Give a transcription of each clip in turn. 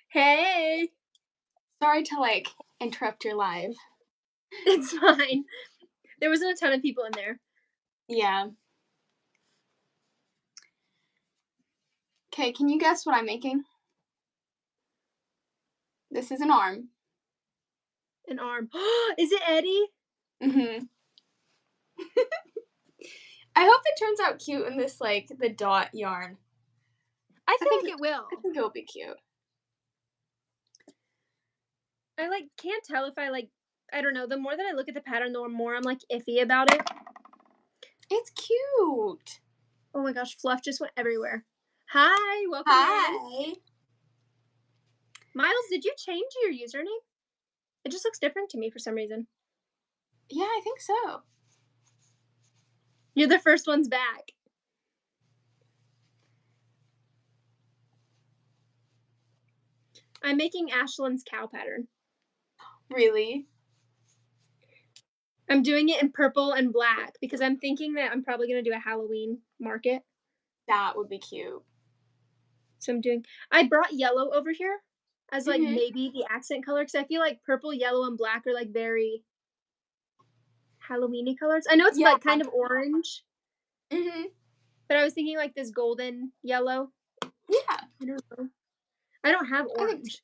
Hey, Sorry to interrupt your live. it's fine. There wasn't a ton of people in there. Yeah. Okay, can you guess what I'm making? This is an arm. An arm. Is it Eddie? Mhm. I hope it turns out cute in this the dot yarn. I I feel think like it will. I think it'll be cute. I can't tell if I don't know. The more that I look at the pattern, the more I'm iffy about it. It's cute. Oh my gosh, fluff just went everywhere. Hi, welcome in. Hi. Miles, did you change your username? It just looks different to me for some reason. Yeah, I think so. You're the first ones back. I'm making Ashlyn's cow pattern. Really? I'm doing it in purple and black because I'm thinking that I'm probably going to do a Halloween market. That would be cute. So I brought yellow over here as Mhm. maybe the accent color because I feel like purple, yellow, and black are very Halloweeny colors. I know it's Yeah. kind of orange, Mhm. but I was thinking this golden yellow. Yeah. I don't know. I don't have I think orange.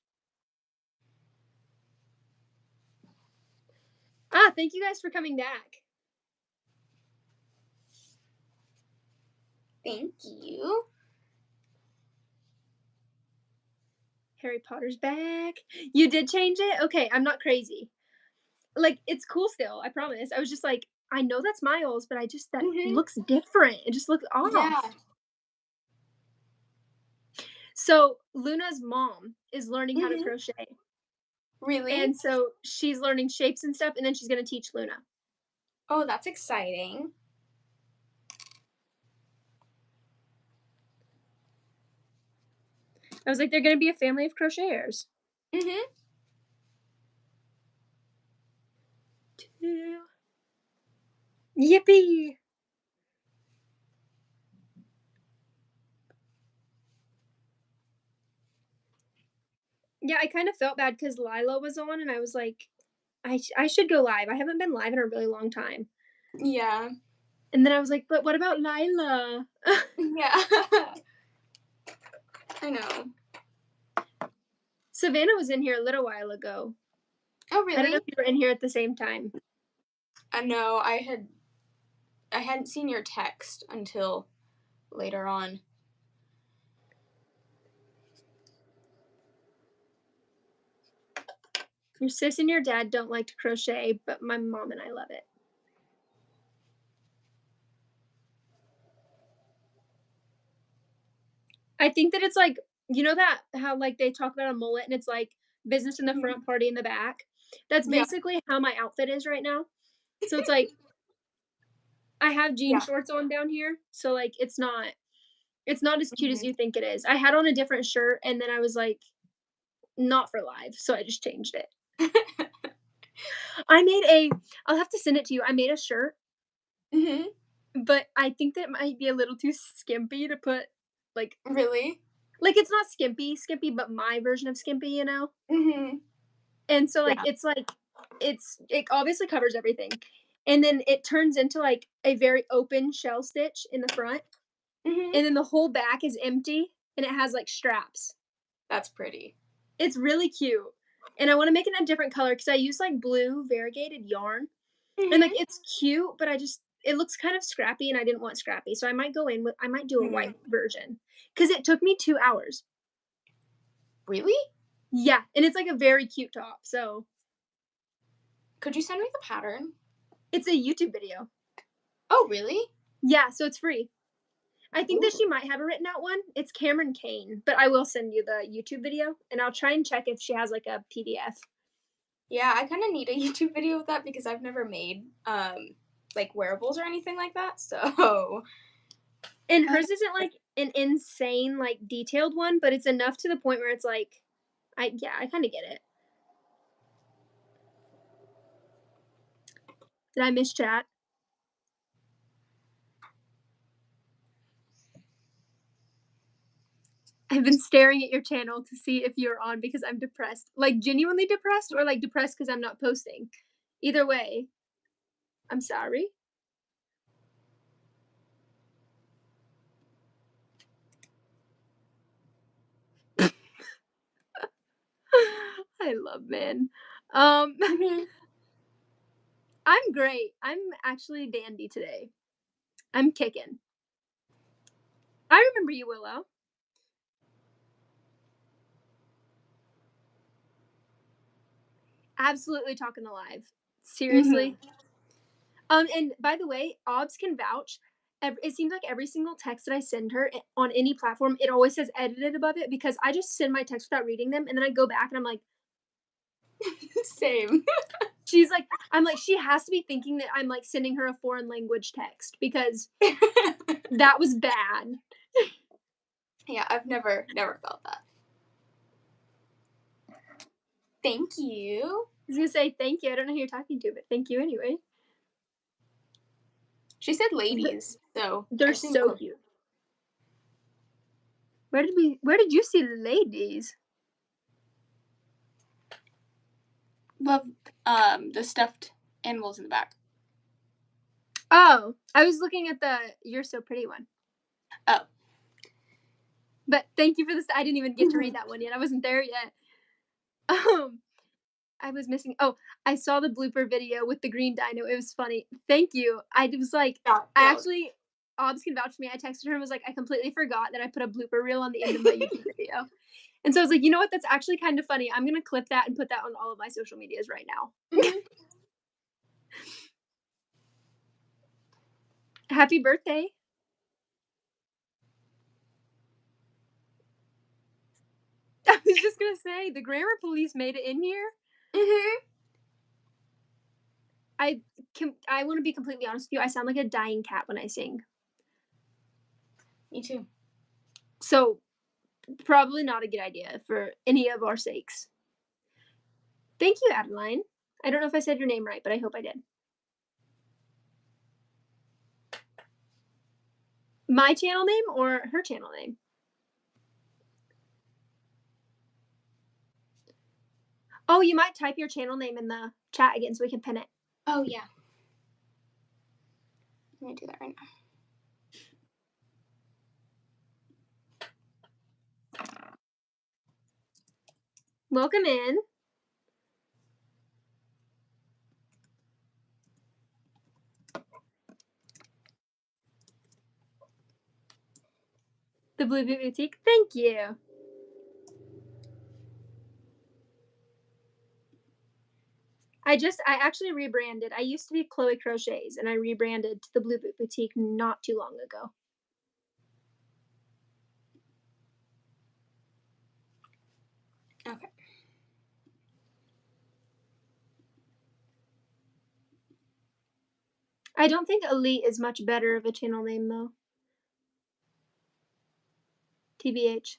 Ah, thank you guys for coming back. thank you. Harry Potter's back. You did change it? Okay, I'm not crazy. It's cool still, I promise. I was just I know that's Miles, but that Mhm. looks different. It just looks Yeah. off. So Luna's mom is learning how to Mhm. crochet. Really? And so she's learning shapes and stuff, and then she's gonna teach Luna. Oh, that's exciting. I was like, they're gonna be a family of crocheters. Mhm. Two. Yippee! Yeah, I kind of felt bad because Lila was on, and I was like, I should go live. I haven't been live in a really long time. Yeah. And then I was like, but what about Lila? Yeah. I know. Savannah was in here a little while ago. Oh, I don't know really? if you were in here at the same time. No, I hadn't seen your text until later on. Your sis and your dad don't like to crochet, but my mom and I love it. I think that it's you know that how they talk about a mullet and it's business in the Mhm. front, party in the back? That's Yeah. basically how my outfit is right now. So it's I have jean Yeah. shorts on down here, so it's not as cute as Mhm. you think it is. I had on a different shirt and then I was like, not for live, so I just changed it. I made a I'll have to send it to you. I made a shirt, Mhm. but I think that it might be a little too skimpy to put like Really? it's not skimpy, but my version of skimpy, you know? Mhm. And so Yeah. it obviously covers everything. And then it turns into a very open shell stitch in the front. Mhm. And then the whole back is empty and it has straps. That's pretty. It's really cute. And I want to make it a different color because I use blue variegated yarn. And Mhm. it's cute, but it looks kind of scrappy and I didn't want scrappy. So I might do a white Mhm. version. Because it took me 2 hours. Really? Yeah. And it's a very cute top. So Could you send me the pattern? it's a YouTube video. Oh, really? Yeah, so it's free. I think that Ooh. she might have a written out one. It's Cameron Kane, but I will send you the YouTube video and I'll try and check if she has a PDF. Yeah, I kind of need a YouTube video of that because I've never made wearables or anything like that. So, And uh, hers isn't an insane detailed one, but it's enough to the point where it's I kind of get it. Did I miss chat? I I've been staring at your channel to see if you're on because I'm depressed. Like, genuinely depressed or, like, depressed because 'cause I'm not posting. Either way, I'm sorry. I love men. Um, Mhm. I'm great. I'm actually dandy today. I'm kicking. I remember you, Willow. Absolutely talking alive. Mhm. Seriously. And by the way, Obs can vouch. It seems like every single text that I send her on any platform, it always says edited above it because I just send my texts without reading them, and then I go back and I'm like, Same. I'm like, she has to be thinking that I'm like sending her a foreign language text because that was bad. Yeah, I've never felt that. Thank you. I was gonna say thank you. I don't know who you're talking to, but thank you anyway. She said Th- ladies, so I They're assume so cute. Where did you see ladies? love the stuffed animals in the back. Oh, I was looking at the "You're So Pretty" one. Oh. But thank you for this. I didn't even get to read that one yet. I wasn't there yet. Um, I was missing. Oh, I saw the blooper video with the green dino. It was funny. Thank you. I was like, Yeah, I no. actually, Obs can vouch for me. I texted her and was like, I completely forgot that I put a blooper reel on the end of my YouTube video. And so I was like, you know what? That's actually kind of funny. I'm gonna clip that and put that on all of my social medias right now. Mhm. Happy birthday. I was just gonna say the grammar police made it in here. Mhm. I want to be completely honest with you. I sound like a dying cat when I sing. Me too. So probably not a good idea for any of our sakes. Thank you, Adeline. I don't know if I said your name right, but I hope I did. My channel name or her channel name? Oh, you might type your channel name in the chat again so we can pin it. Oh yeah. Let me do that right now. Welcome in. The Blue Boot Boutique. Thank you. I actually rebranded. I used to be Chloe Crochets and I rebranded to the Blue Boot Boutique not too long ago. Okay. I don't think Elite is much better of a channel name though. TBH.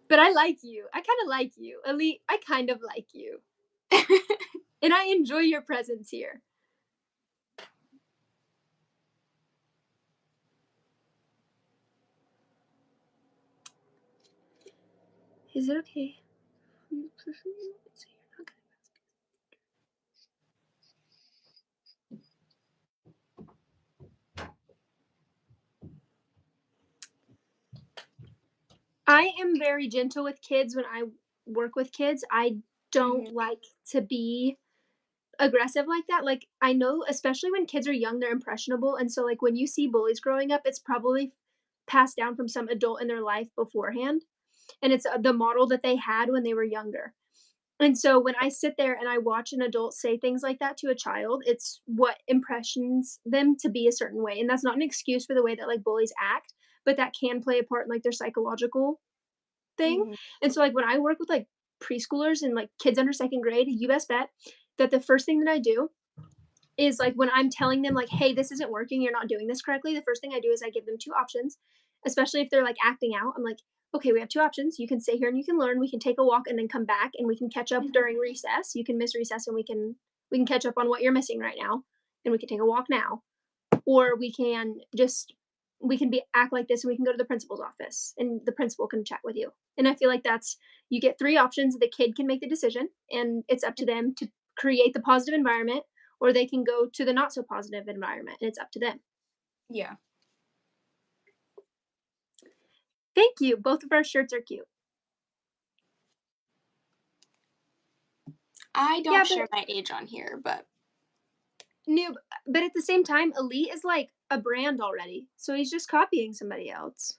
But I like you. I kind of like you. Elite, I kind of like you. And I enjoy your presence here. Is it okay? I am very gentle with kids when I work with kids. I don't Mhm. like to be aggressive like that. Like, I know, especially when kids are young, they're impressionable. And so, like, when you see bullies growing up, it's probably passed down from some adult in their life beforehand. And it's the model that they had when they were younger. And so when I sit there and I watch an adult say things like that to a child, it's what impressions them to be a certain way. And that's not an excuse for the way that like bullies act, but that can play a part in like their psychological thing. Mhm. And so like when I work with like preschoolers and like kids under second grade, you best bet that the first thing that I do is like when I'm telling them like, hey, this isn't working, you're not doing this correctly, the first thing I do is I give them two options, especially if they're like acting out. I'm like, okay, we have two options. You can stay here and you can learn. We can take a walk and then come back and we can catch up Mhm. during recess. You can miss recess and we can catch up on what you're missing right now. and we can take a walk now, or we can be act like this and we can go to the principal's office and the principal can chat with you. And I feel like that's you get three options. The kid can make the decision and it's up to them to create the positive environment, or they can go to the not so positive environment and it's up to them. Yeah. Thank you. Both of our shirts are cute. I Yeah, don't but share my age on here, but new but at the same time, Elite is like a brand already. So he's just copying somebody else.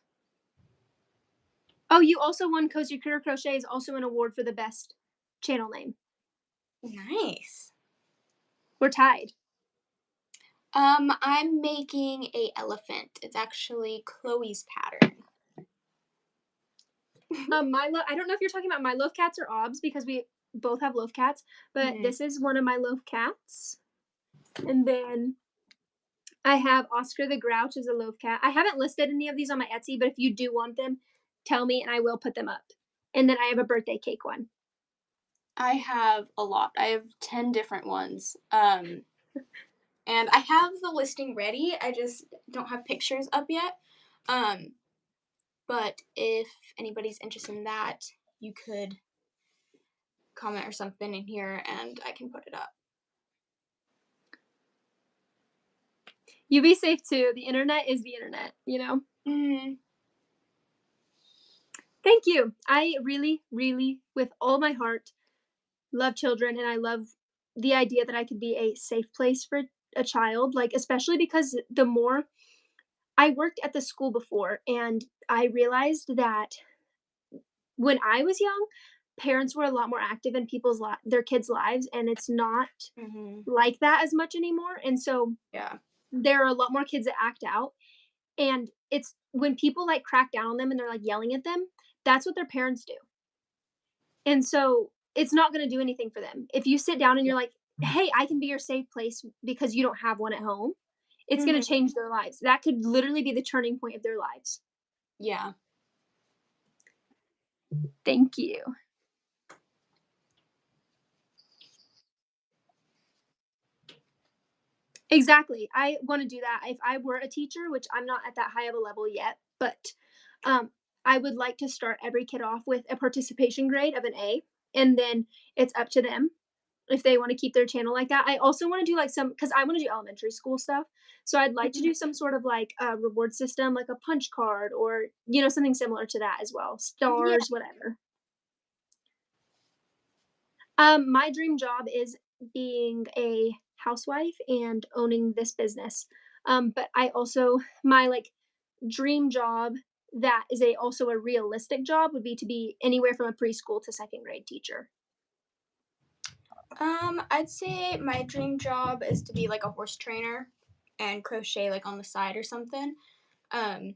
Oh, you also won Cozy Critter Crochet is also an award for the best channel name. nice. We're tied. I'm making a elephant. It's actually Chloe's pattern. I don't know if you're talking about my loaf cats or Ob's because we both have loaf cats, but Mhm. this is one of my loaf cats. And then I have Oscar the Grouch as a loaf cat. I haven't listed any of these on my Etsy, but if you do want them, tell me and I will put them up. And then I have a birthday cake one. I have a lot. I have 10 different ones. And I have the listing ready. I just don't have pictures up yet. Um, but if anybody's interested in that, you could comment or something in here and I can put it up. You be safe too. The internet is the internet, you know? Mm, Thank you. I really, really, with all my heart, love children and I love the idea that I could be a safe place for a child, like, especially because the more I worked at the school before and I realized that when I was young, parents were a lot more active in their kids' lives and it's not hmm. like that as much anymore. And so Yeah. there are a lot more kids that act out and it's when people like crack down on them and they're like yelling at them, that's what their parents do. And so it's not going to do anything for them. If you sit down and Yeah. you're like, "Hey, I can be your safe place because you don't have one at home." It's going to Hmm. change their lives. That could literally be the turning point of their lives. Yeah. Thank you. Exactly. I want to do that. If I were a teacher, which I'm not at that high of a level yet, but um, I would like to start every kid off with a participation grade of an A, and then it's up to them if they want to keep their channel like that. I also want to do like some because I want to do elementary school stuff. So I'd like to Hmm. do some sort of like a reward system, like a punch card or something similar to that as well. Yeah. Stars, whatever. My dream job is being a housewife and owning this business. But I also my like dream job that is also a realistic job would be to be anywhere from a preschool to second grade teacher. I'd say my dream job is to be like a horse trainer and crochet like on the side or something. Um,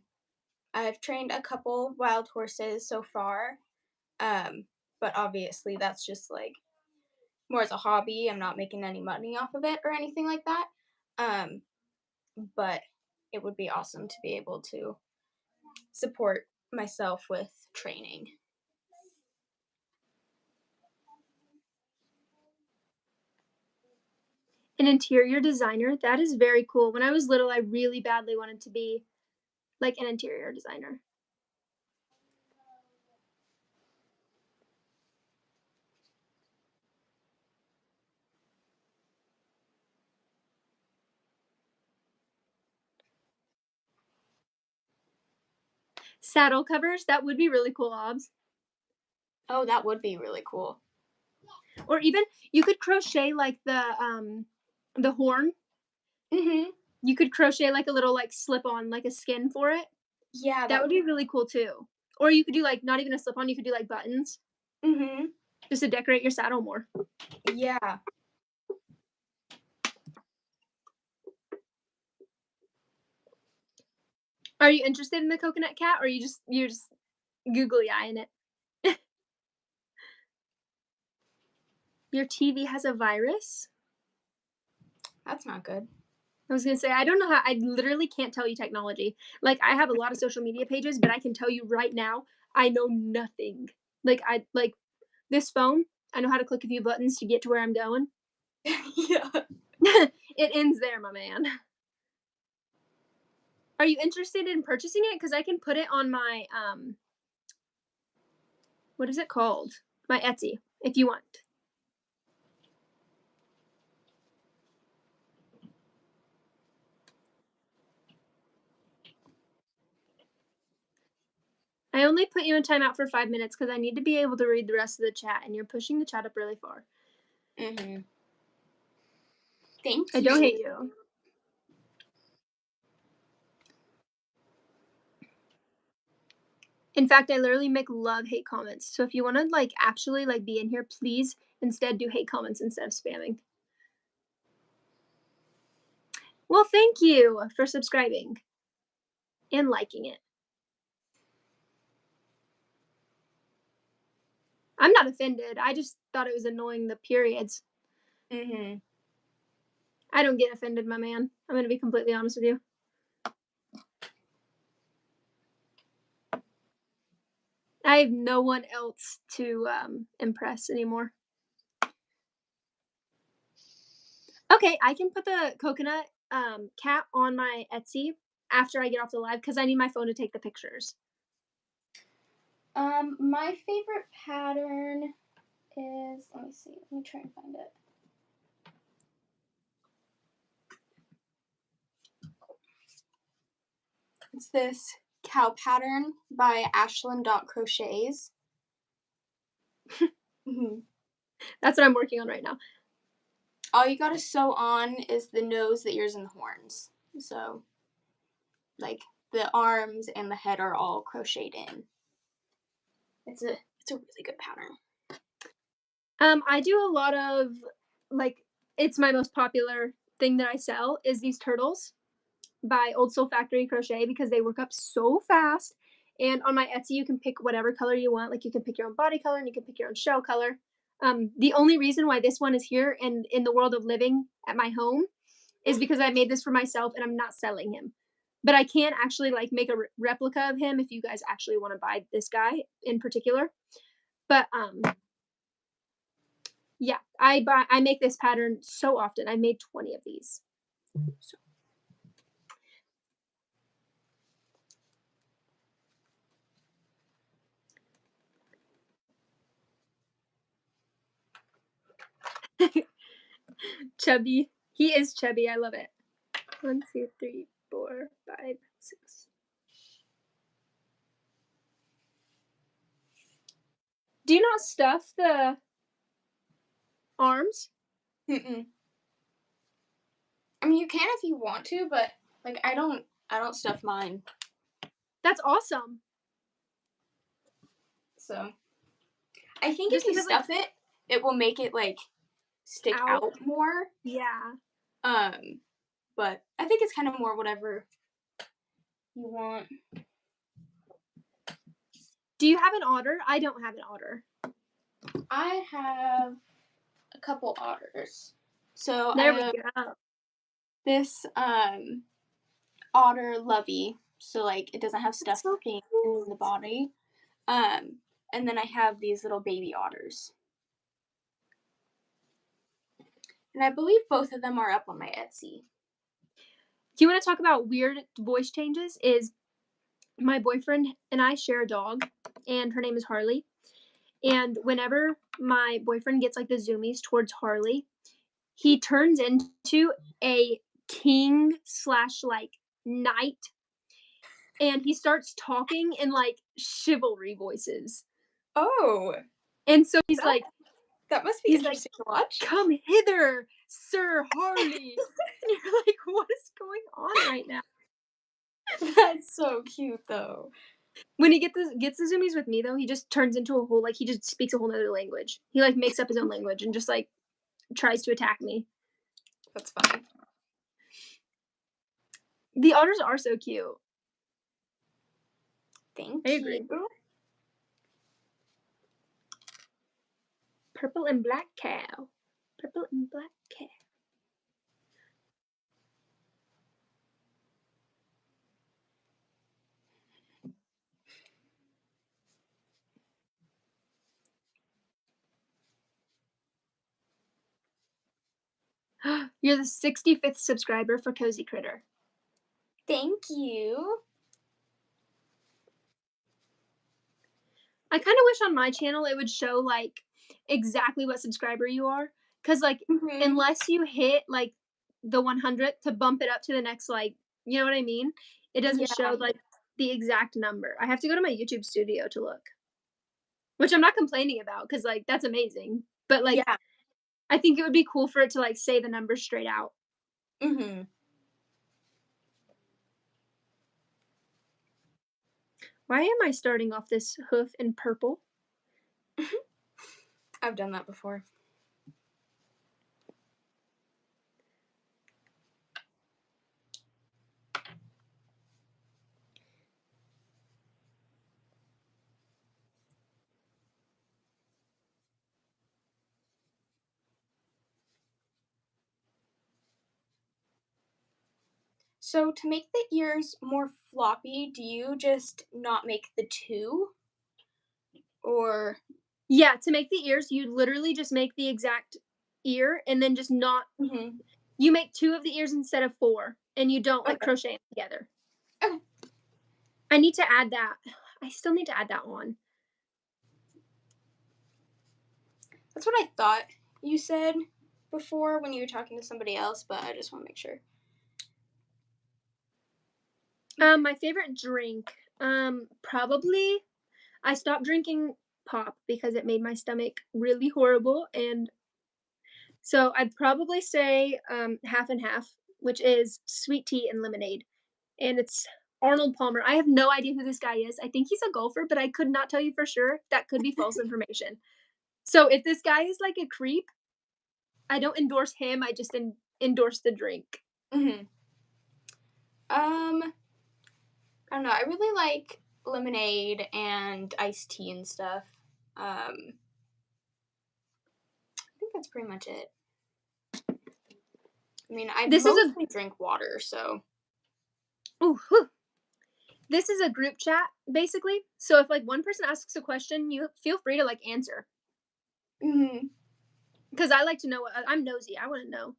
I've trained a couple wild horses so far. Um, but obviously that's just like more as a hobby. I'm not making any money off of it or anything like that. Um, but it would be awesome to be able to support myself with training. An interior designer, that is very cool. When I was little, I really badly wanted to be like an interior designer. Saddle covers, that would be really cool, Obs. Oh, that would be really cool. Or even you could crochet like the horn. Mhm. You could crochet like a little like slip on, like a skin for it. Yeah, That that would would be be. really cool too. Or you could do like not even a slip on, you could do like buttons Mhm. just to decorate your saddle more. Yeah. Are you interested in the coconut cat or you're just googly eyeing it? Your TV has a virus? That's not good. I was gonna say, I don't know how I literally can't tell you technology. Like, I have a lot of social media pages, but I can tell you right now, I know nothing. Like this phone, I know how to click a few buttons to get to where I'm going. Yeah. It ends there, my man. Are you interested in purchasing it? Because I can put it on my, what is it called? My Etsy, if you want. I only put you in timeout for 5 minutes because I need to be able to read the rest of the chat, and you're pushing the chat up really far. Mhm. Thank I don't you. hate you. In fact, I literally make love hate comments. So if you want to like actually like be in here, please instead do hate comments instead of spamming. Well, thank you for subscribing and liking it. I'm not offended. I just thought it was annoying the periods. Mhm. I don't get offended, my man. I'm going to be completely honest with you. I have no one else to impress anymore. Okay, I can put the coconut cat on my Etsy after I get off the live because I need my phone to take the pictures. My favorite pattern is, let me see. Let me try and find it. It's this cow pattern by Ashlyn.crochets. Mhm. That's what I'm working on right now. All you gotta sew on is the nose, the ears, and the horns. So, like, the arms and the head are all crocheted in. It's a really good pattern. I do a lot of like it's my most popular thing that I sell is these turtles by Old Soul Factory Crochet because they work up so fast. And on my Etsy, you can pick whatever color you want. Like you can pick your own body color and you can pick your own shell color. The only reason why this one is here and in the world of living at my home is because I made this for myself and I'm not selling him. But I can actually like make a replica of him if you guys actually want to buy this guy in particular. But yeah, I make this pattern so often. I made 20 of these. So. Chubby. He is chubby. I love it. 1, 2, 3, 4, 5, 6. Do you not stuff the arms? Mm-mm. I mean, you can if you want to, but like I don't stuff mine. That's awesome. So I think if Just you because like stuff it, it will make it like stick out. out more. Yeah. Um, but I think it's kind of more whatever you want. Do you have an otter? I don't have an otter. I have a couple otters. So I There we have go. this otter lovey, so like it doesn't have That's so stuffing in the cute. body. Um, and then I have these little baby otters. And I believe both of them are up on my Etsy. Do you want to talk about weird voice changes? Is my boyfriend and I share a dog, and her name is Harley. And whenever my boyfriend gets like the zoomies towards Harley, he turns into a king slash like knight and he starts talking in like chivalry voices. Oh, And so he's that like, that must be he's like, interesting to watch. come hither, Sir Harley. And you're like, what is going on right now? That's so cute though. When he gets the zoomies with me though, he just turns into a whole like he just speaks a whole nother language. He like makes up his own language and just like tries to attack me. That's funny. The otters are so cute. I Thank you. agree. Purple and black cow. Purple and black cow. You're the 65th subscriber for Cozy Critter. Thank you. I kinda wish on my channel it would show, like, exactly what subscriber you are, cause like, Mhm. unless you hit, like, the 100th to bump it up to the next, like, you know what I mean? It doesn't show, Yeah. like, the exact number. I have to go to my YouTube studio to look, which I'm not complaining about, cause like, that's amazing, but, like, Yeah. I think it would be cool for it to, like, say the numbers straight out. Mhm. Why am I starting off this hoof in purple? I've done that before. So to make the ears more floppy, do you just not make the 2? Or Yeah, to make the ears, you literally just make the exact ear and then just not Mhm. you make 2 of the ears instead of 4, and you don't, like, Okay. crochet 'em together. Okay. I need to add that. I still need to add that on. That's what I thought you said before when you were talking to somebody else, but I just wanna make sure. My favorite drink, probably I stopped drinking pop because it made my stomach really horrible, and so I'd probably say, half and half, which is sweet tea and lemonade, and it's Arnold Palmer. I have no idea who this guy is. I think he's a golfer, but I could not tell you for sure. That could be false information. So if this guy is like a creep, I don't endorse him, I just endorse the drink. Mhm. Um, I don't know, I really like lemonade and iced tea and stuff. I think that's pretty much it. I mean, I This is a mostly drink water, so ooh, whew. This is a group chat, basically. So if like one person asks a question, you feel free to like answer. Mhm. Because I like to know. I'm nosy. I want to know.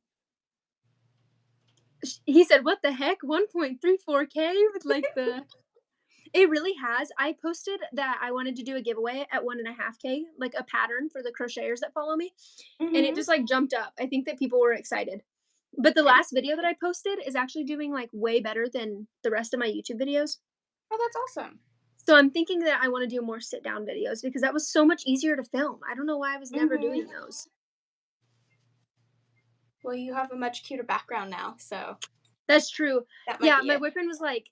He said, "What the heck? 1.34K with like the." It really has. I posted that I wanted to do a giveaway at 1.5K, like a pattern for the crocheters that follow me, and it Mhm. just like jumped up. I think that people were excited. But the Nice. last video that I posted is actually doing like way better than the rest of my YouTube videos. Oh, that's awesome. So I'm thinking that I want to do more sit down videos because that was so much easier to film. I don't know why I was never Mhm. doing those. Well, you have a much cuter background now, so That's true. that might Yeah, be it. my boyfriend was like,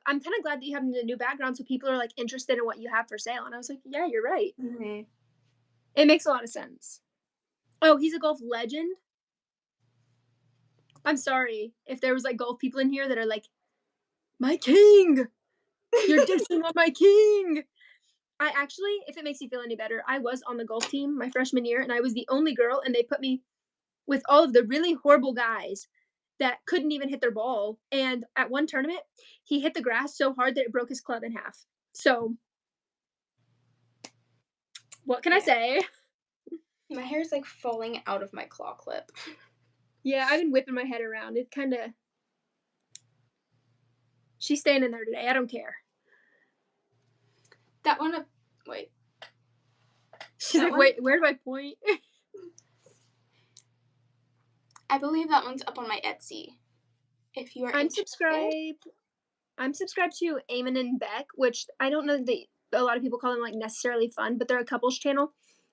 "I'm kind of glad that you have a new background so people are like interested in what you have for sale." And I was like, "Yeah, you're right. Mhm. It makes a lot of sense." Oh, he's a golf legend. I'm sorry if there was like golf people in here that are like, "My king, you're dissing on my king." I actually, if it makes you feel any better, I was on the golf team my freshman year and I was the only girl and they put me with all of the really horrible guys that couldn't even hit their ball. And at one tournament, he hit the grass so hard that it broke his club in half. So, what can I Yeah. say? My hair's like falling out of my claw clip. Yeah, I've been whipping my head around. It kind of, she's staying in there today. I don't care. That one up wait. She's That like, one wait, where do I point? I believe that one's up on my Etsy if you are I'm interested. subscribed. I'm subscribed to Eamon and Beck, which I don't know that a lot of people call them like necessarily fun, but they're a couples channel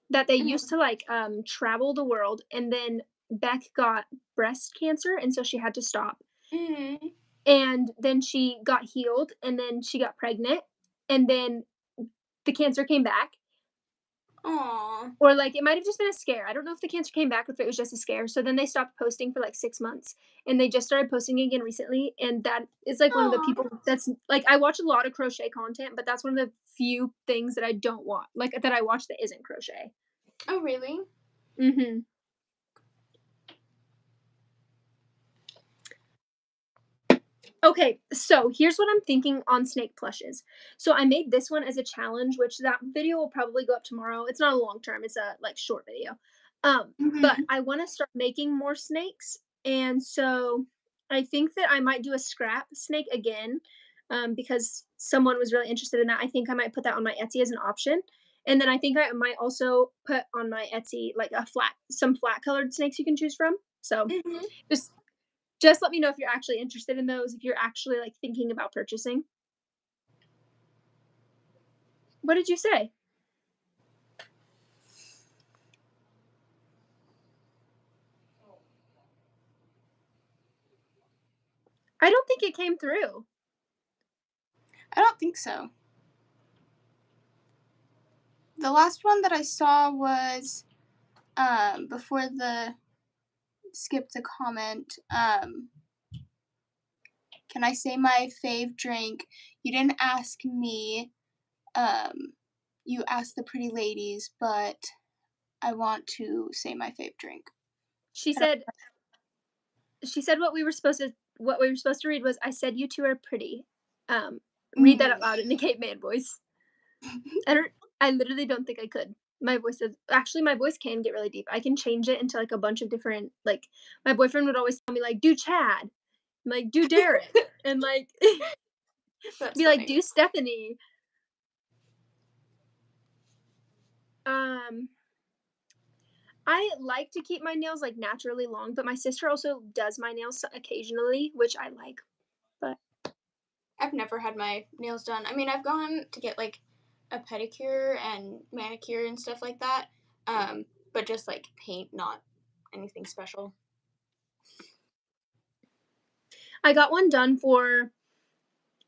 that they used Mhm. to like travel the world, and then Beck got breast cancer, and so she had to stop. Mhm. And then she got healed, and then she got pregnant, and then the cancer came back, Aw. or like it might have just been a scare. I don't know if the cancer came back or if it was just a scare. So then they stopped posting for like 6 months, and they just started posting again recently. And that is like one of the Aw. people that's like I watch a lot of crochet content, but that's one of the few things that I don't want, like that I watch that isn't crochet. Oh, really? Hmm. Okay, so here's what I'm thinking on snake plushes. So I made this one as a challenge, which that video will probably go up tomorrow. It's not a long term; it's a like short video. But Mhm. I wanna start making more snakes, and so I think that I might do a scrap snake again, because someone was really interested in that. I think I might put that on my Etsy as an option, and then I think I might also put on my Etsy, like, some flat colored snakes you can choose from. So, Mhm. just just let me know if you're actually interested in those, if you're actually, like, thinking about purchasing. What did you say? I don't think it came through. I don't think so. The last one that I saw was before the skip the comment. Can I say my fave drink? You didn't ask me. Um, you asked the pretty ladies, but I want to say my fave drink. She I don't. said she said what we were supposed to read was, "I said you 2 are pretty." Um, Read that out Mm. loud in a caveman voice. I don't I literally don't think I could. My voice is actually, my voice can get really deep. I can change it into, like, a bunch of different, like, my boyfriend would always tell me, like, "Do Chad," like, "Do Derek," and, like, That's be like, funny. "Do Stephanie." Um, I like to keep my nails, like, naturally long, but my sister also does my nails occasionally, which I like, but I've never had my nails done. I mean, I've gone to get like a pedicure and manicure and stuff like that. Um, but just like paint, not anything special. I got one done for,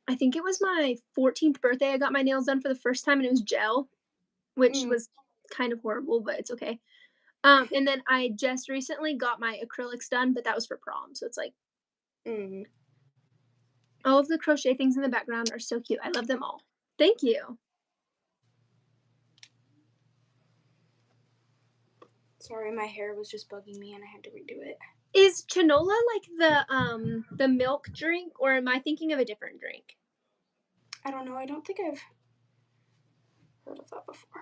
I think it was my 14th birthday. I got my nails done for the first time, and it was gel, which Mm, was kind of horrible, but it's okay. And then I just recently got my acrylics done, but that was for prom, so it's like mm. all of the crochet things in the background are so cute. I love them all. Thank you. Sorry, my hair was just bugging me and I had to redo it. Is Chinola like the milk drink, or am I thinking of a different drink? I don't know. I don't think I've heard of that before.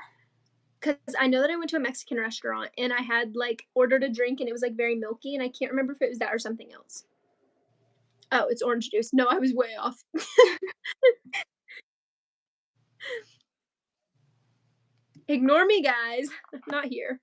Because I know that I went to a Mexican restaurant and I had like ordered a drink and it was like very milky, and I can't remember if it was that or something else. Oh, it's orange juice. No, I was way off. Ignore me, guys. I'm not here.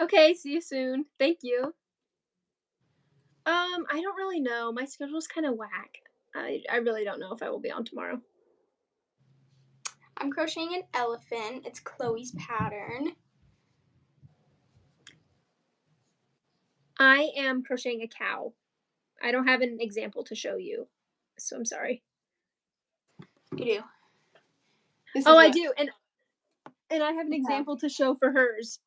Okay, see you soon. Thank you. I don't really know. My schedule's kind of whack. I really don't know if I will be on tomorrow. I'm crocheting an elephant. It's Chloe's pattern. I am crocheting a cow. I don't have an example to show you, so I'm sorry. You do. This Oh, is I what. do, and I have an Yeah. example to show for hers.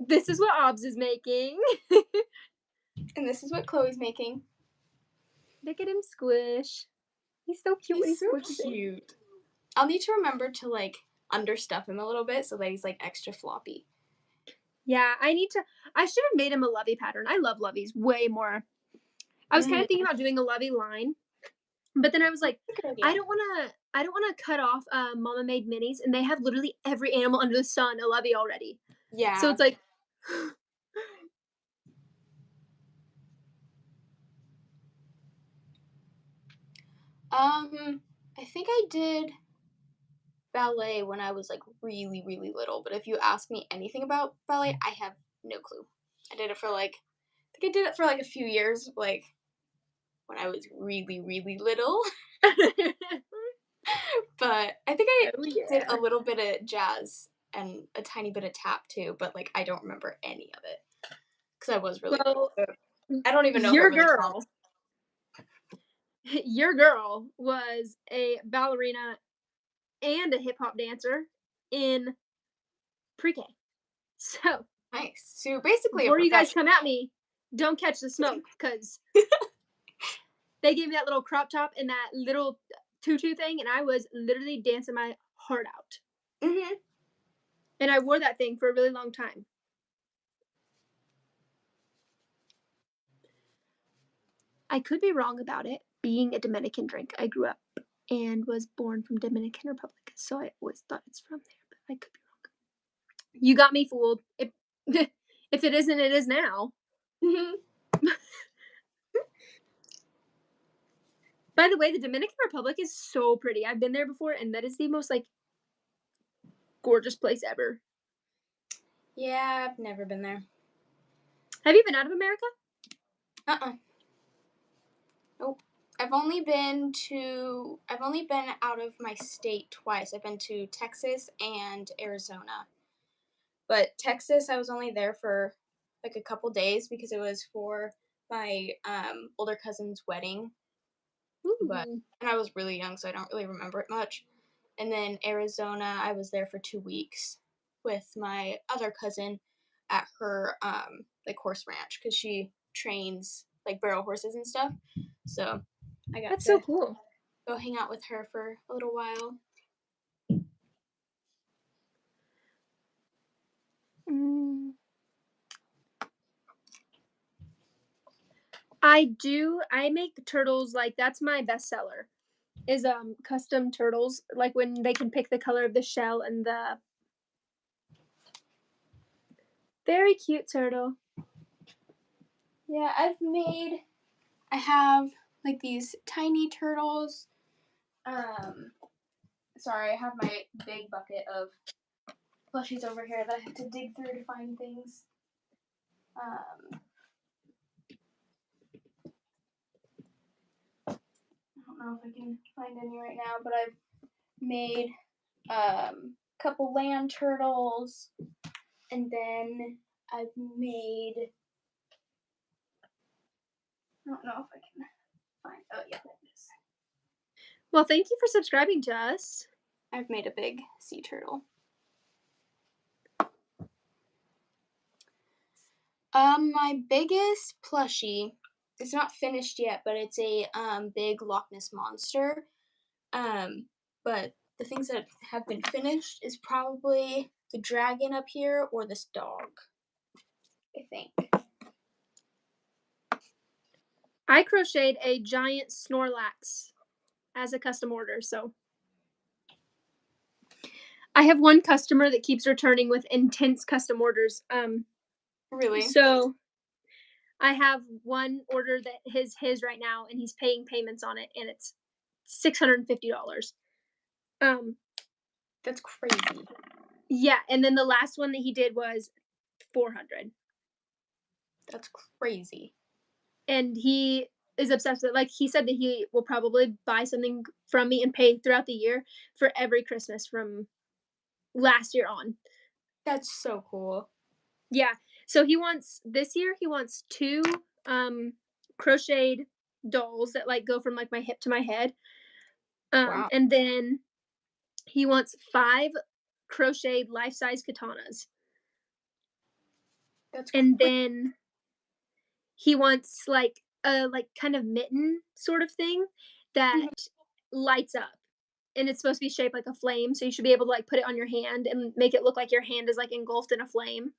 This is what Obs is making. And this is what Chloe's making. Look at him squish. He's so cute when he He's so squishes it. cute. I'll need to remember to like understuff him a little bit so that he's like extra floppy. Yeah, I should have made him a lovey pattern. I love loveys way more. I was kind Mm, of thinking about doing a lovey line, but then I was like, good idea. I don't wanna cut off, Mama Made minis, and they have literally every animal under the sun a lovey already. So Yeah. it's like I think I did ballet when I was like really, really little, but if you ask me anything about ballet, I have no clue. I did it for like I think I did it for like a few years, like when I was really, really little. But I think I Oh, did a yeah. little bit of jazz and a tiny bit of tap too, but like I don't remember any of it because I was really little. Well, So I don't even know if it your really counts. girl your girl was a ballerina and a hip hop dancer in pre-K. So Nice. So you're basically a Before you guys professional. come at me, don't catch the smoke, because they gave me that little crop top and that little tutu thing, and I was literally dancing my heart out. Mhm. And I wore that thing for a really long time. I could be wrong about it being a Dominican drink. I grew up and was born from Dominican Republic, so I always thought it's from there, but I could be wrong. You got me fooled. If if it isn't, it is now. Mhm. By the way, the Dominican Republic is so pretty. I've been there before, and that is the most like gorgeous place ever. Yeah, I've never been there. Have you been out of America? Uh-uh. Nope. I've only been out of my state twice. I've been to Texas and Arizona. But Texas, I was only there for like a couple days because it was for my older cousin's wedding. But Ooh, and I was really young, so I don't really remember it much. And then Arizona, I was there for 2 weeks with my other cousin at her like horse ranch because she trains like barrel horses and stuff. So I got that's so to cool. go hang out with her for a little while. Mm, I do. I make turtles like that's my bestseller. Is custom turtles like when they can pick the color of the shell and the very cute turtle. Yeah, I have like these tiny turtles. Um, sorry, I have my big bucket of plushies over here that I have to dig through to find things. Um, I don't know if I can find any right now, but I've made a couple land turtles, and then I've made. I don't know if I can find. Oh yeah, there it is. Well, thank you for subscribing to us. I've made a big sea turtle. My biggest plushie. It's not finished yet, but it's a big Loch Ness monster. Um, but the things that have been finished is probably the dragon up here or this dog. I think. I crocheted a giant Snorlax as a custom order, so I have one customer that keeps returning with intense custom orders. Really? So I have one order that is his right now, and he's paying payments on it, and it's $650. Um, That's crazy. yeah, and then the last one that he did was 400, That's crazy. and he is obsessed with it. Like he said that he will probably buy something from me and pay throughout the year for every Christmas from last year on. That's so cool. Yeah. So he wants this year he wants two crocheted dolls that like go from like my hip to my head. Wow. And then he wants five crocheted life-size katanas. That's And crazy. then he wants like a like kind of mitten sort of thing that lights up. And it's supposed to be shaped like a flame, so you should be able to like put it on your hand and make it look like your hand is like engulfed in a flame.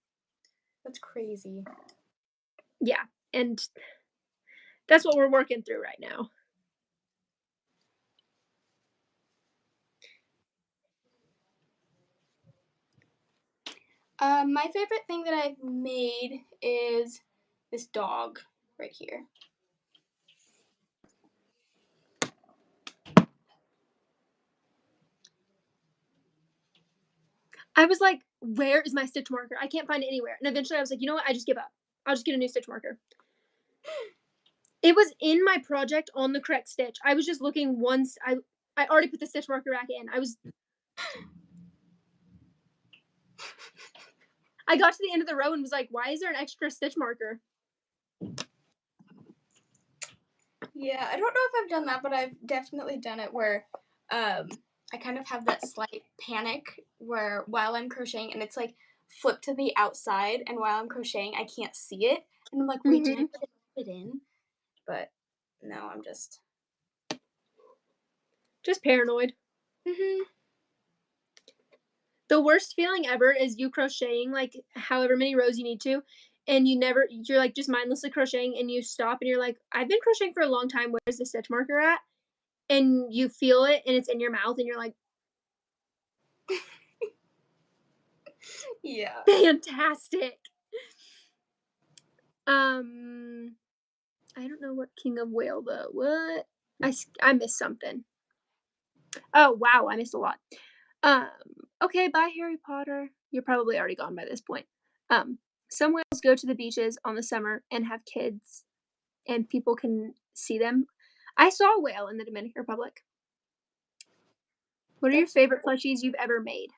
That's crazy. Yeah. And that's what we're working through right now. My favorite thing that I've made is this dog right here. I was like, where is my stitch marker? I can't find it anywhere. And eventually I was like, you know what? I just give up. I'll just get a new stitch marker. It was in my project on the correct stitch. I was just looking once. I already put the stitch marker back in. I got to the end of the row and was like, why is there an extra stitch marker? Yeah, I don't know if I've done that, but I've definitely done it where I kind of have that slight panic where while I'm crocheting and it's like flip to the outside, and while I'm crocheting, I can't see it, and I'm like, "Wait, did I Mhm. put it in?" But no, I'm just Just paranoid. mhm, The worst feeling ever is you crocheting, like, however many rows you need to, and you're, like, just mindlessly crocheting, and you stop, and you're like, "I've been crocheting for a long time, where's the stitch marker at?" And you feel it, and it's in your mouth, and you're like, yeah. "Fantastic." Um, I don't know what King of Whale, though. What? I missed something. Oh, wow, I missed a lot. Um, okay, bye, Harry Potter. You're probably already gone by this point. Um, some whales go to the beaches on the summer and have kids, and people can see them. I saw a whale in the Dominican Republic. What are your That's favorite cool. plushies you've ever made?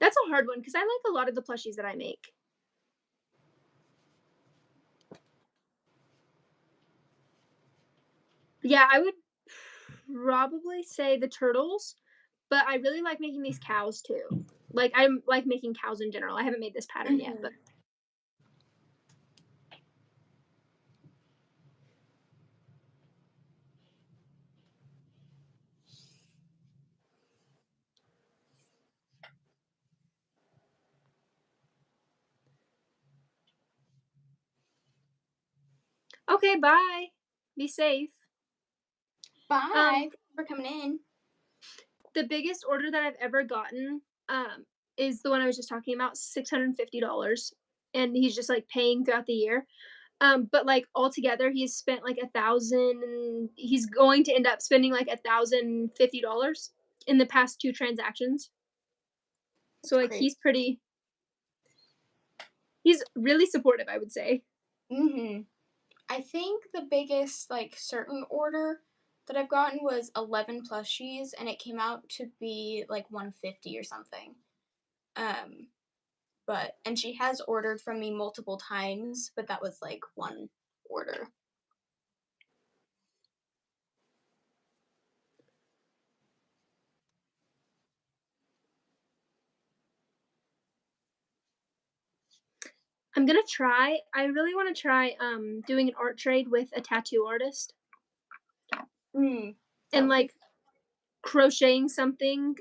That's a hard one because I like a lot of the plushies that I make. Yeah, I would probably say the turtles, but I really like making these cows too. Like, I like making cows in general. I haven't made this pattern yet, but Mhm. okay, bye. Be safe. Bye. Um, Thank you for coming in. the biggest order that I've ever gotten, is the one I was just talking about, $650, and he's just, like, paying throughout the year. But, like, altogether, he's spent, like, 1,000 he's going to end up spending, like, $1,050 in the past 2 transactions. So, That's like, crazy. he's really supportive, I would say. Mhm. I think the biggest, like, certain order that I've gotten was 11 plushies, and it came out to be, like, 150 or something. Um, but and she has ordered from me multiple times, but that was, like, one order. I really wanna try, doing an art trade with a tattoo artist Mm, that and, would be like, crocheting something,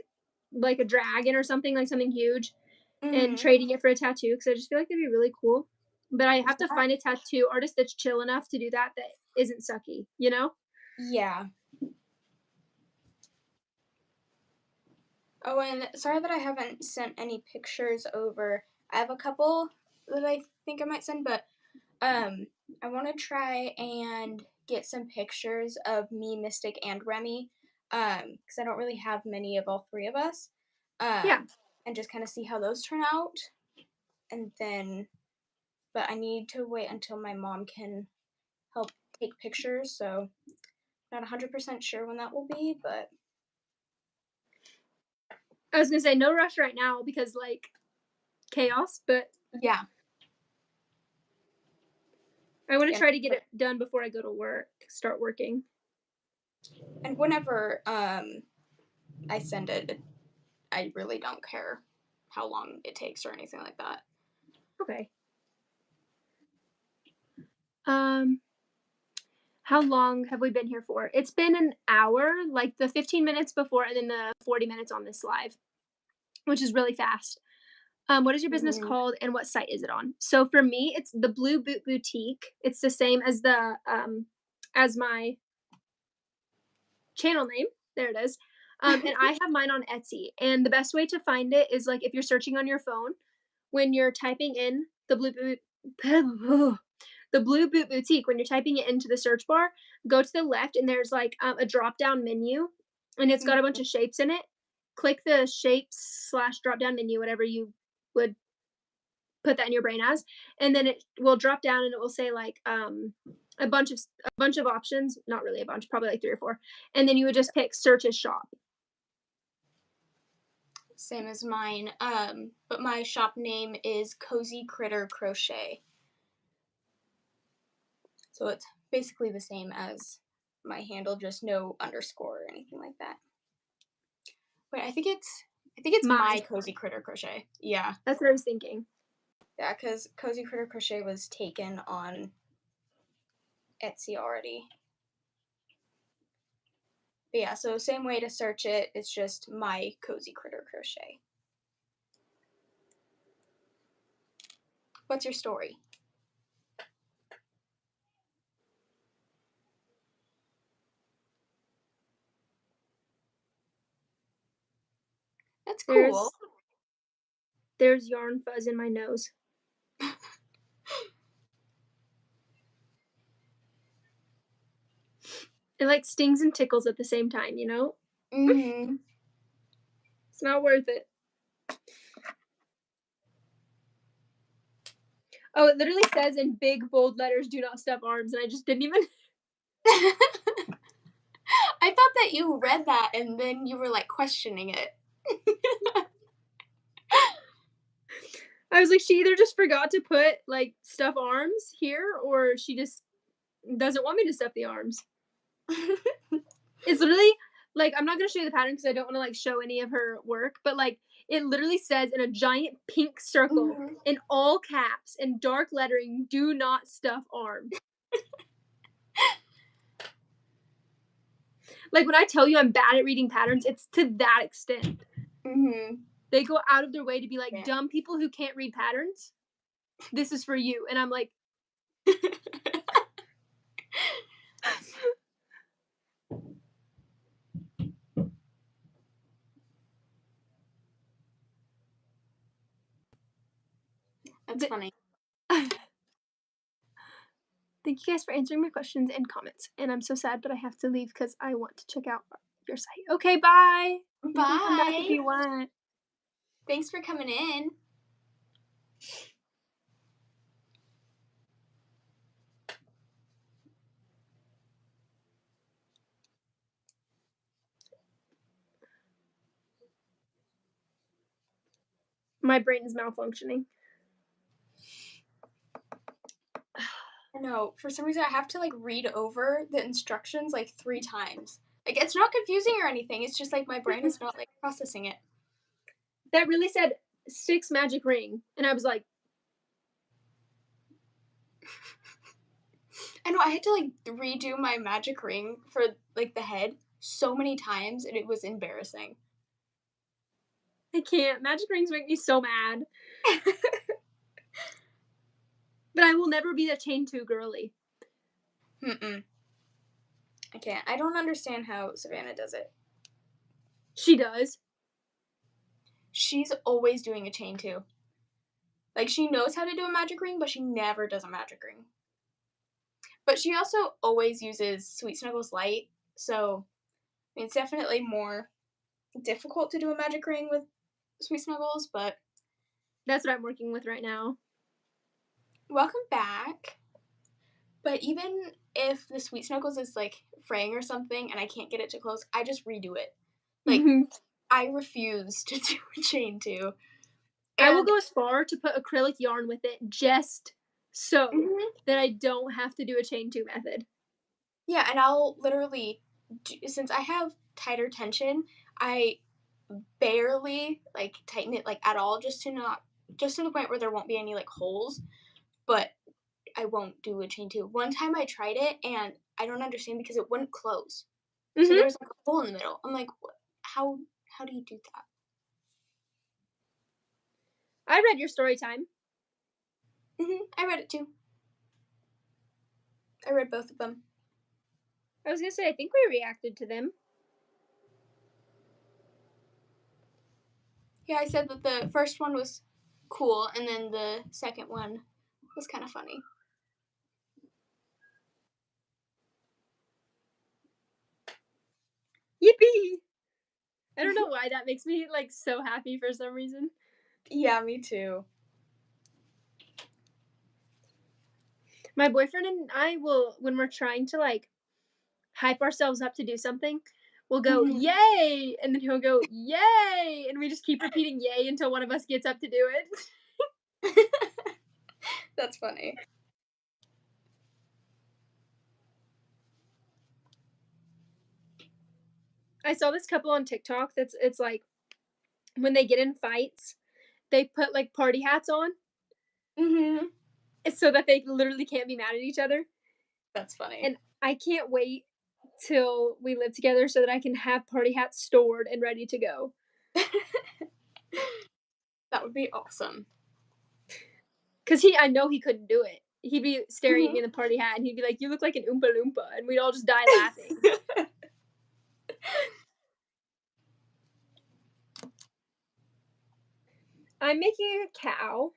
like a dragon or something, like, something huge, and mhm. trading it for a tattoo because I just feel like that'd be really cool. But I have to Yeah. find a tattoo artist that's chill enough to do that that isn't sucky, you know? Yeah. Oh, and sorry that I haven't sent any pictures over. I have a couple that I think I might send, but Um, I want to try and get some pictures of me, Mystic, and Remy, because I don't really have many of all three of us, Yeah. and just kind of see how those turn out. And then, but I need to wait until my mom can help take pictures, so not 100% sure when that will be, but I was gonna say no rush right now because, like, chaos, but yeah, I wanna yeah. try to get it done before I go to work, start working. And whenever I send it, I really don't care how long it takes or anything like that. Okay. Um, how long have we been here for? It's been an hour, like the 15 minutes before and then the 40 minutes on this live, which is really fast. What is your business Mhm. called and what site is it on? So for me, it's the Blue Boot Boutique. It's the same as my channel name. There it is. And I have mine on Etsy. And the best way to find it is like if you're searching on your phone, when you're typing in the Blue Boot the Blue Boot Boutique, when you're typing it into the search bar, go to the left and there's like a drop down menu and it's got a bunch of shapes in it. Click the shapes slash drop down menu, whatever you would put that in your brain as, and then it will drop down and it will say like a bunch of options, not really a bunch, probably like 3 or 4. And then you would just pick search as shop. Same as mine. But my shop name is Cozy Critter Crochet. So it's basically the same as. my handle, just no underscore or anything like that. Wait, I think it's My. My Cozy Critter Crochet. Yeah. That's what I was thinking. Yeah, because Cozy Critter Crochet was taken on Etsy already. But yeah, so same way to search it, it's just My Cozy Critter Crochet. What's your story? That's cool. There's there's yarn fuzz in my nose. It like stings and tickles at the same time, you know? Mm-hmm. It's not worth it. Oh, it literally says in big bold letters, "Do not stuff arms," and I just didn't even. I thought that you read that and then you were like questioning it. I was like, she either just forgot to put like stuff arms here, or she just doesn't want me to stuff the arms. It's literally like I'm not gonna show you the pattern because I don't want to like show any of her work, but like it literally says in a giant pink circle Mhm. in all caps and dark lettering, "Do not stuff arm." Like when I tell you I'm bad at reading patterns, it's to that extent. Mhm. They go out of their way to be like, Yeah. dumb people who can't read patterns, this is for you. And I'm like, That's funny. thank you guys for answering my questions and comments. And I'm so sad, but I have to leave because I want to check out your site. Okay, bye. You can come back if Bye. you want. Thanks for coming in. My brain is malfunctioning. I know. For some reason, I have to like read over the instructions like 3 times. Like it's not confusing or anything. It's just like my brain is not like processing it. That really said 6 magic ring. And I was like, I know I had to like redo my magic ring for like the head so many times, and it was embarrassing. I can't. Magic rings make me so mad. But I will never be the chain two girly. Mm-mm. I can't. I don't understand how Savannah does it. She does. She's always doing a chain two. Like she knows how to do a magic ring, but she never does a magic ring. But she also always uses Sweet Snuggles Light, so it's definitely more difficult to do a magic ring with Sweet Snuggles, but That's what I'm working with right now. welcome back. But even if the Sweet Snuggles is like fraying or something and I can't get it to close, I just redo it. Like I refuse to do a chain two. I will And go as far to put acrylic yarn with it just so mhm, that I don't have to do a chain two method. yeah, and I'll literally since I have tighter tension, I barely like tighten it like at all just to the point where there won't be any like holes, but I won't do a chain two. One time I tried it and I don't understand because it wouldn't close. So Mm-hmm. there was like a hole in the middle. I'm like, how do you do that? I read your story time. I read it too. I read both of them. I was gonna say I think we reacted to them. Yeah, I said that the first one was cool and then the second one was kind of funny. Yippee! I don't know why that makes me like so happy for some reason. Yeah, me too. My boyfriend and I will, when we're trying to like hype ourselves up to do something, we'll go yay, and then he'll go yay, and we just keep repeating yay until one of us gets up to do it. That's funny. I saw this couple on TikTok it's like when they get in fights, they put like party hats on Mhm. so that they literally can't be mad at each other. That's funny. And I can't wait till we live together so that I can have party hats stored and ready to go. That would be awesome. Cause I know he couldn't do it. He'd be staring at me Mhm. in the party hat and he'd be like, "You look like an Oompa Loompa," and we'd all just die laughing. I'm making a cow,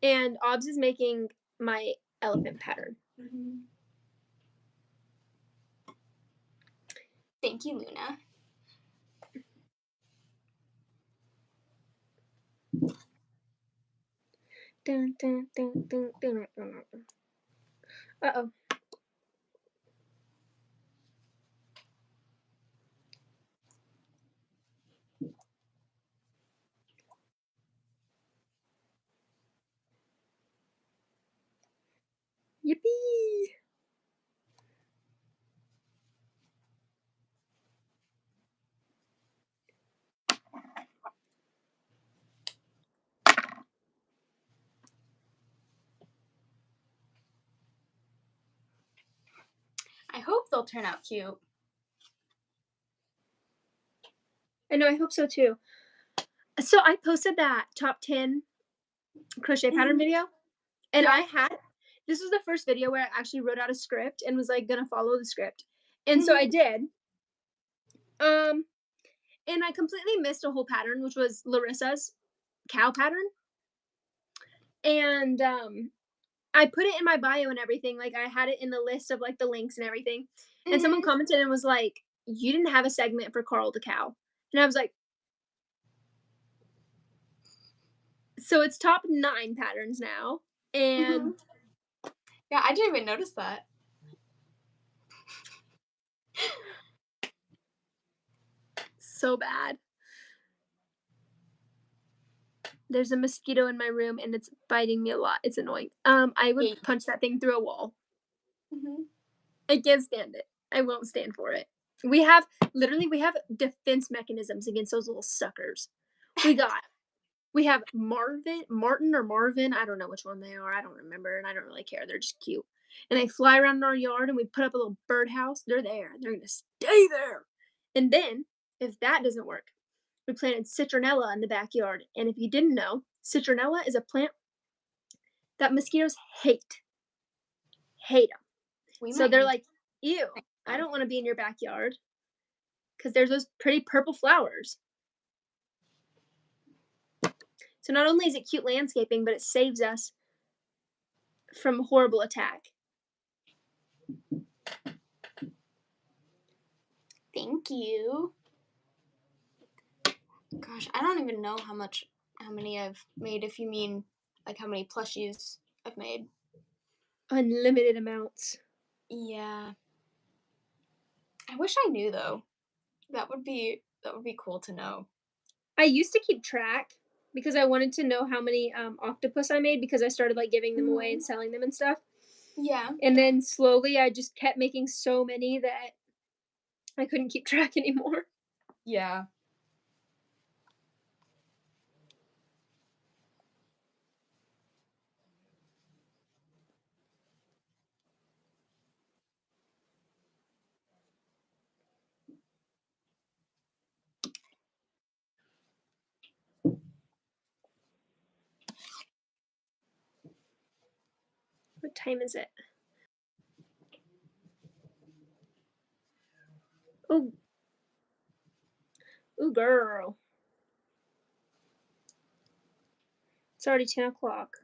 and Obs is making my elephant pattern. Mhm. Thank you, Luna. Dun, dun, dun, dun, dun, dun, dun. Uh-oh. Yippee! I hope they'll turn out cute. I know, I hope so too. So I posted that top 10 crochet pattern Mhm. video, and I Yeah. had this was the first video where I actually wrote out a script and was like gonna follow the script. And so I Mhm. did. Um, and I completely missed a whole pattern, which was Larissa's cow pattern. And I put it in my bio and everything. Like I had it in the list of like the links and everything. And someone Mhm. commented and was like, "You didn't have a segment for Carl the cow." And I was like, so it's top 9 patterns now. And Mhm. Yeah, I didn't even notice that. so bad. There's a mosquito in my room and it's biting me a lot. It's annoying. I would Yeah. punch that thing through a wall. Mhm. I can't stand it. I won't stand for it. We have we have defense mechanisms against those little suckers. We got we have Martin or Marvin, I don't know which one they are. I don't remember and I don't really care. They're just cute. And they fly around in our yard and we put up a little birdhouse. They're there. They're gonna stay there. And then, if that doesn't work, we planted citronella in the backyard. And if you didn't know, citronella is a plant that mosquitoes hate. Hate them. We So might they're need to like, ew, plant I some. don't want to be in your backyard because there's those pretty purple flowers. So not only is it cute landscaping, but it saves us from horrible attack. Thank you. Gosh, I don't even know how many I've made, if you mean like how many plushies I've made. Unlimited amounts. Yeah. I wish I knew though. That would be cool to know. I used to keep track because I wanted to know how many octopus I made because I started like giving them away and Mhm. selling them and stuff. Yeah. And then slowly I just kept making so many that I couldn't keep track anymore. Yeah. What time is it? Oh, ooh, girl. It's already 10 o'clock.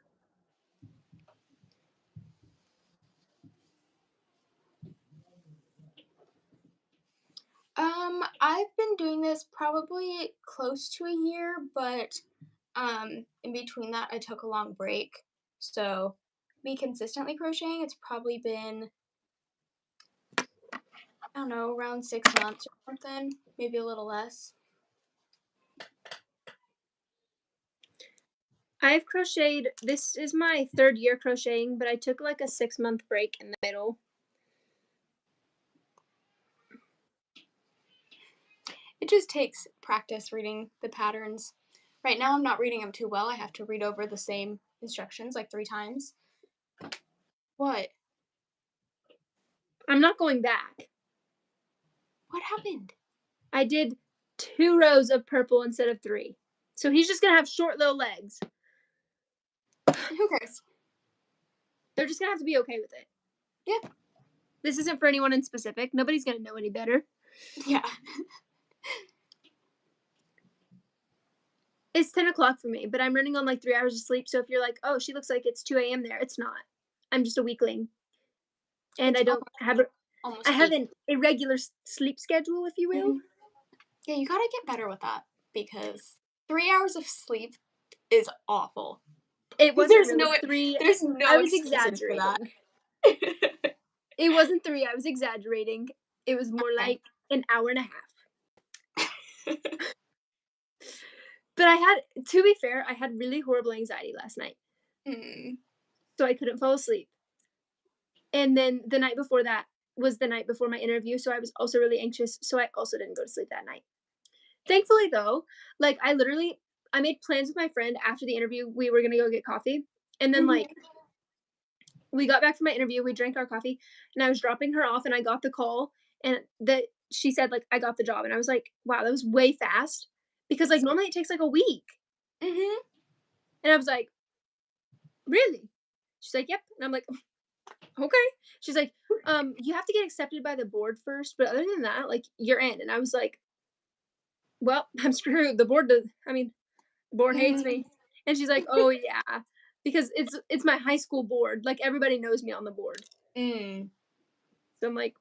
I've been doing this probably close to a year, but in between that I took a long break. So me consistently crocheting, it's probably been, I don't know, around 6 months or something, maybe a little less. I've crocheted, this is my third year crocheting, but I took like a 6-month break in the middle. It just takes practice reading the patterns. Right now, I'm not reading them too well. I have to read over the same instructions like 3 times. What? I'm not going back. What happened? I did 2 rows of purple instead of 3. So he's just gonna have short little legs. Who cares? They're just gonna have to be okay with it. Yeah. This isn't for anyone in specific. Nobody's gonna know any better. Yeah. It's 10 o'clock for me, but I'm running on like 3 hours of sleep. So if you're like, oh, she looks like it's 2 a.m. there, it's not. I'm just a weakling, and It's I don't have a, I almost have 8. an irregular sleep schedule, if you will. Mhm. Yeah, you gotta get better with that because 3 hours of sleep is awful. It wasn't There's really no 3. there's I no was excuses for that. exaggerating. It wasn't 3. I was exaggerating. It was more Okay. like an hour and a half. But I had, to be fair, I had really horrible anxiety last night, Mm. so I couldn't fall asleep. And then the night before that was the night before my interview, so I was also really anxious, so I also didn't go to sleep that night. Thankfully, though, like, I made plans with my friend after the interview, we were gonna go get coffee, and then, like, Mhm. we got back from my interview, we drank our coffee, and I was dropping her off, and I got the call, and that she said, like, "I got the job," and I was like, "Wow, that was way fast," because, like, normally it takes, like, a week, Mhm. and I was like, "Really?" She's like, "Yep," and I'm like, "Okay." She's like, you have to get accepted by the board first, but other than that, like, you're in," and I was like, "Well, I'm screwed, the board hates Mhm. me," and she's like, "Oh, yeah," because it's my high school board, like, everybody knows me on the board, Mm. so I'm like,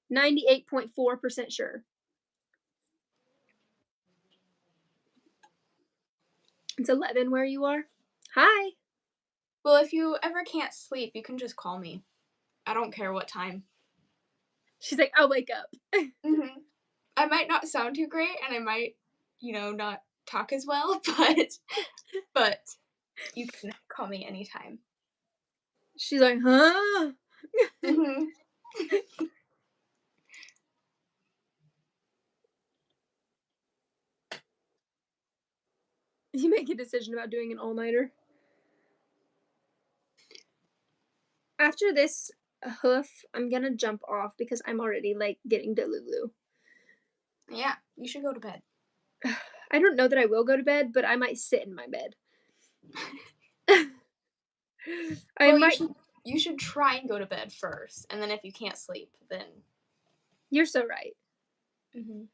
98.4% sure. It's 11 where you are? Hi. Well, if you ever can't sleep, you can just call me. I don't care what time. She's like, "I'll wake up." Mhm. I might not sound too great, and I might, not talk as well, but you can call me anytime. She's like, "Huh?" Mhm. You make a decision about doing an all-nighter. After this hoof, I'm gonna jump off because I'm already, like, getting delulu. Yeah, you should go to bed. I don't know that I will go to bed, but I might sit in my bed. I Well, you might. should you should try and go to bed first, and then if you can't sleep, then You're so right. Mhm.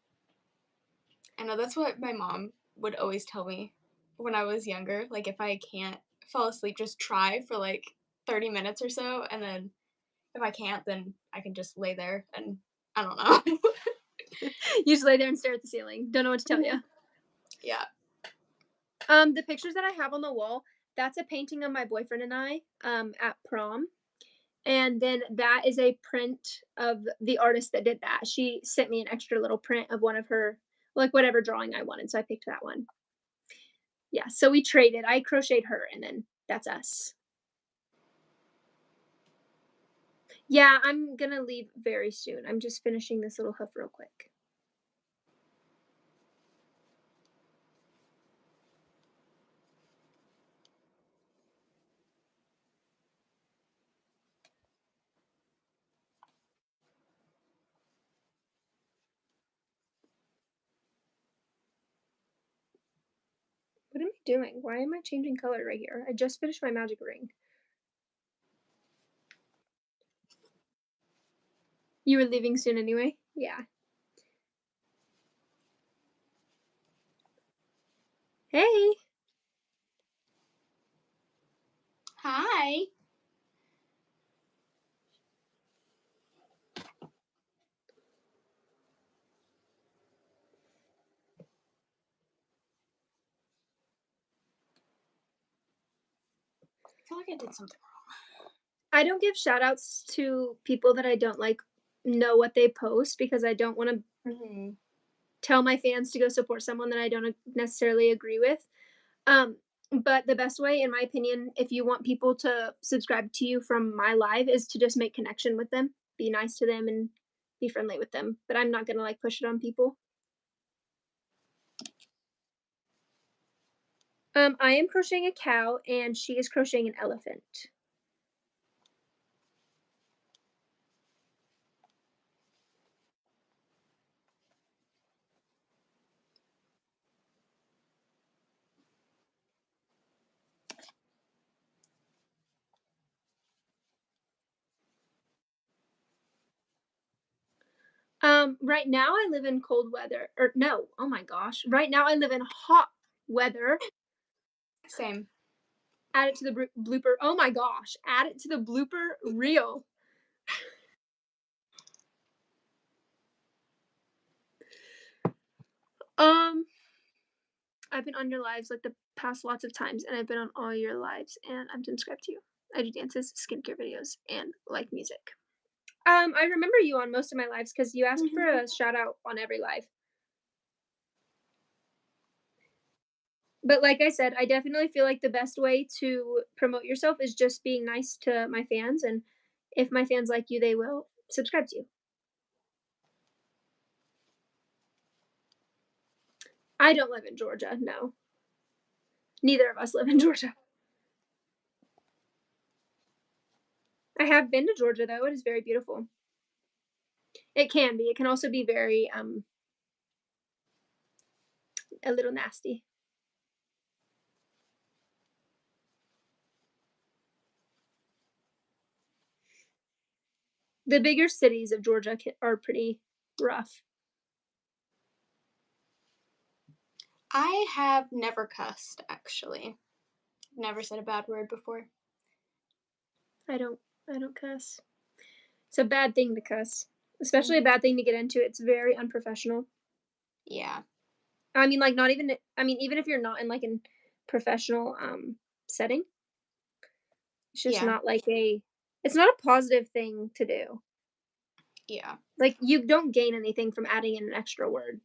I know that's what my mom would always tell me when I was younger, like, if I can't fall asleep, just try for, like, 30 minutes or so, and then if I can't, then I can just lay there and I don't know. You just lay there and stare at the ceiling. Don't know what to tell Mhm. you. Yeah. The pictures that I have on the wall, that's a painting of my boyfriend and I, at prom. And then that is a print of the artist that did that. She sent me an extra little print of one of her, like, whatever drawing I wanted, so I picked that one. Yeah, so we traded. I crocheted her, and then that's us. Yeah, I'm gonna leave very soon. I'm just finishing this little hoof real quick. What am I doing? Why am I changing color right here? I just finished my magic ring. You were leaving soon anyway? Yeah. Hey, Hi. I feel like I did something I don't give shout outs to people that I don't like know what they post because I don't want to wrong. Mhm. tell my fans to go support someone that I don't necessarily agree with. Um, but the best way, in my opinion, if you want people to subscribe to you from my live, is to just make connection with them, be nice to them, and be friendly with them, but I'm not gonna, like, push it on people. I am crocheting a cow, and she is crocheting an elephant. Right now I live in cold weather or no, oh my gosh. Right now I live in hot weather. Same. Add it to the blooper. Oh my gosh. Add it to the blooper reel. Um, I've been on your lives like the past lots of times, and I've been on all your lives, and I'm subscribed to you. I do dances, skincare videos, and like music. I remember you on most of my lives because you asked for Mhm. a shout out on every live. But like I said, I definitely feel like the best way to promote yourself is just being nice to my fans, and if my fans like you, they will subscribe to you. I don't live in Georgia, no. Neither of us live in Georgia. I have been to Georgia though, it is very beautiful. It can be. It can also be very a little nasty. The bigger cities of Georgia are pretty rough. I have never cussed, actually. Never said a bad word before. I don't I don't cuss. It's a bad thing to cuss, especially a Mhm. bad thing to get into. It's very unprofessional. Yeah. I mean, like, not even I mean, even if you're not in, like, an professional, setting, it's just Yeah. not like a it's not a positive thing to do. Yeah. Like, you don't gain anything from adding in an extra word.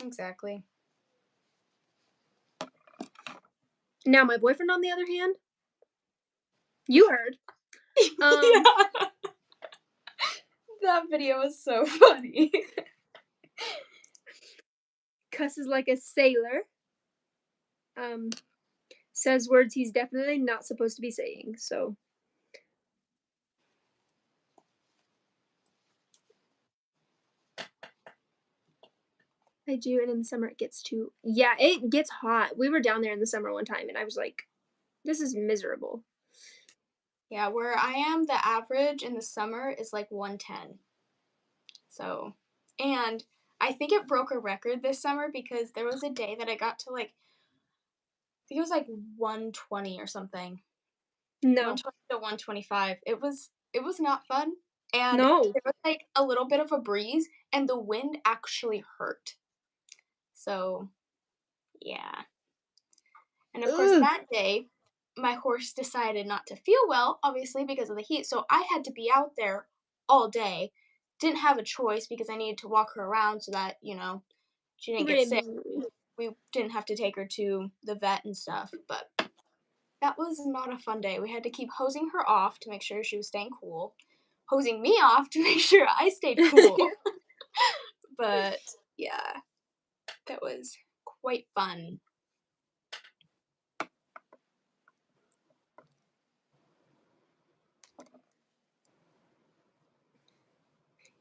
Exactly. Now, my boyfriend, on the other hand, you heard, um, Yeah. That video was so funny. cusses like a sailor, um, says words he's definitely not supposed to be saying, so I do, and in the summer it gets too yeah, it gets hot. We were down there in the summer one time, and I was like, "This is miserable." Yeah, where I am, the average in the summer is like 110. So, and I think it broke a record this summer because there was a day that I got to like, I think it was like 120 or something. No. 120 to 125. It was not fun. And No. there was like a little bit of a breeze and the wind actually hurt. So, yeah. And of course, Ugh. that day, my horse decided not to feel well, obviously, because of the heat. So I had to be out there all day. Didn't have a choice because I needed to walk her around so that, she didn't get sick. Remy. We didn't have to take her to the vet and stuff. But that was not a fun day. We had to keep hosing her off to make sure she was staying cool, hosing me off to make sure I stayed cool. But yeah, that was quite fun.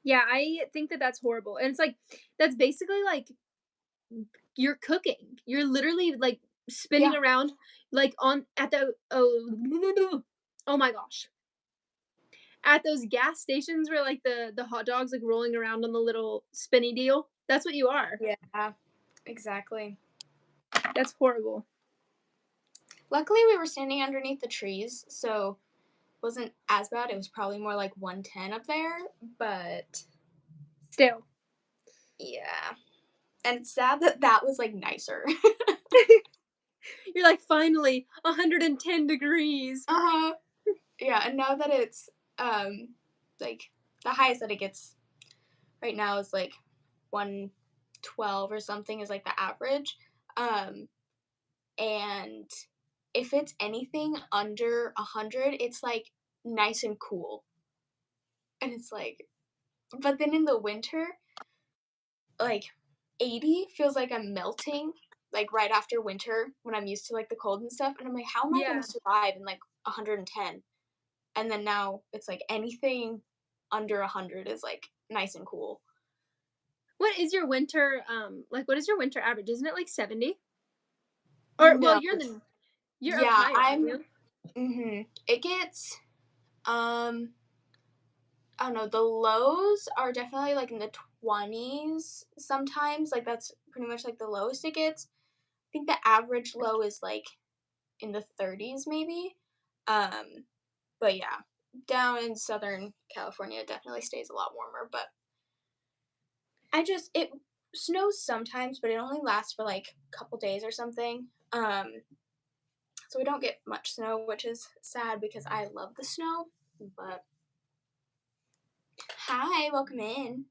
Yeah, I think that that's horrible, and it's like that's basically like you're cooking. You're literally like spinning Yeah, around like on at the oh my gosh. At those gas stations where like the hot dogs like rolling around on the little spinny deal. That's what you are. yeah, exactly. That's horrible. Luckily, we were standing underneath the trees, so it wasn't as bad. It was probably more like 110 up there, but Still. yeah. And it's sad that that was like nicer. You're like finally 110 degrees. Uh-huh. Yeah, and now that it's like the highest that it gets right now is like 112 or something is like the average. Um and if it's anything under 100, it's like nice and cool. And it's like But then in the winter, like 80 feels like I'm melting, like right after winter when I'm used to like the cold and stuff. And I'm like, how am I going Yeah. to survive in like 110? And then now it's like anything under 100 is like nice and cool. What is your winter, like, what is your winter average? Isn't it, like, 70? Or well, No. you're up Yeah, higher, aren't I'm you? it gets I don't know, the lows are definitely like in the 20s sometimes. Like that's pretty much like the lowest it gets. I think the average low is like in the 30s maybe. Um but yeah, down in Southern California it definitely stays a lot warmer, but it snows sometimes, but it only lasts for like a couple days or something. So we don't get much snow, which is sad because I love the snow. But hi, welcome in.